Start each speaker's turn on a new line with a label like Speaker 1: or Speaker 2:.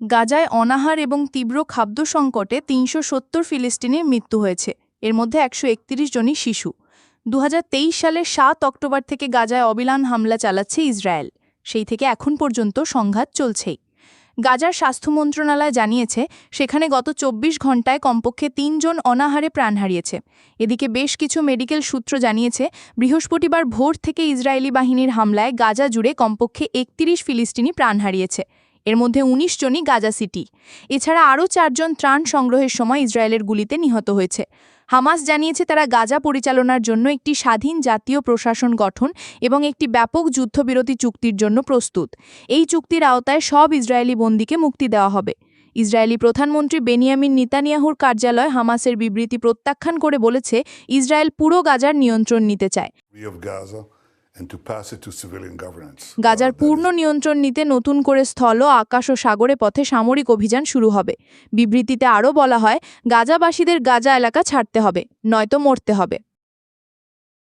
Speaker 1: গাজায় অনাহার এবং তীব্র খাদ্য সংকটে ৩৭০ ফিলিস্তিনির মৃত্যু হয়েছে। এর মধ্যে ১৩১ জনই শিশু। ২০২৩ সালের ৭ অক্টোবর থেকে গাজায় অবিরাম হামলা চালাচ্ছে ইসরায়েল। সেই থেকে এখন পর্যন্ত সংঘাত চলছেই। গাজার স্বাস্থ্য মন্ত্রণালয় জানিয়েছে, সেখানে গত ২৪ ঘণ্টায় কমপক্ষে ৩ জন অনাহারে প্রাণ হারিয়েছে। এদিকে বেশ কিছু মেডিকেল সূত্র জানিয়েছে, বৃহস্পতিবার ভোর থেকে ইসরায়েলি বাহিনীর হামলায় গাজা জুড়ে কমপক্ষে ৩১ ফিলিস্তিনি প্রাণ হারিয়েছে। এর মধ্যে ১৯ জনই গাজা সিটি। এছাড়া আরও ৪ জন ত্রাণ সংগ্রহের সময় ইসরায়েলের গুলিতে নিহত হয়েছে। হামাস জানিয়েছে, তারা গাজা পরিচালনার জন্য একটি স্বাধীন জাতীয় প্রশাসন গঠন এবং একটি ব্যাপক যুদ্ধবিরতি চুক্তির জন্য প্রস্তুত। এই চুক্তির আওতায় সব ইসরায়েলি বন্দীকে মুক্তি দেওয়া হবে। ইসরায়েলি প্রধানমন্ত্রী বেনিয়ামিন নেতানিয়াহুর কার্যালয় হামাসের বিবৃতি প্রত্যাখ্যান করে বলেছে, ইসরায়েল পুরো গাজার নিয়ন্ত্রণ নিতে চায়। গাজার পূর্ণ নিয়ন্ত্রণ নিতে নতুন করে স্থল, আকাশ ও সাগরে পথে সামরিক অভিযান শুরু হবে। বিবৃতিতে আরও বলা হয়, গাজাবাসীদের গাজা এলাকা ছাড়তে হবে, নয়তো মরতে হবে।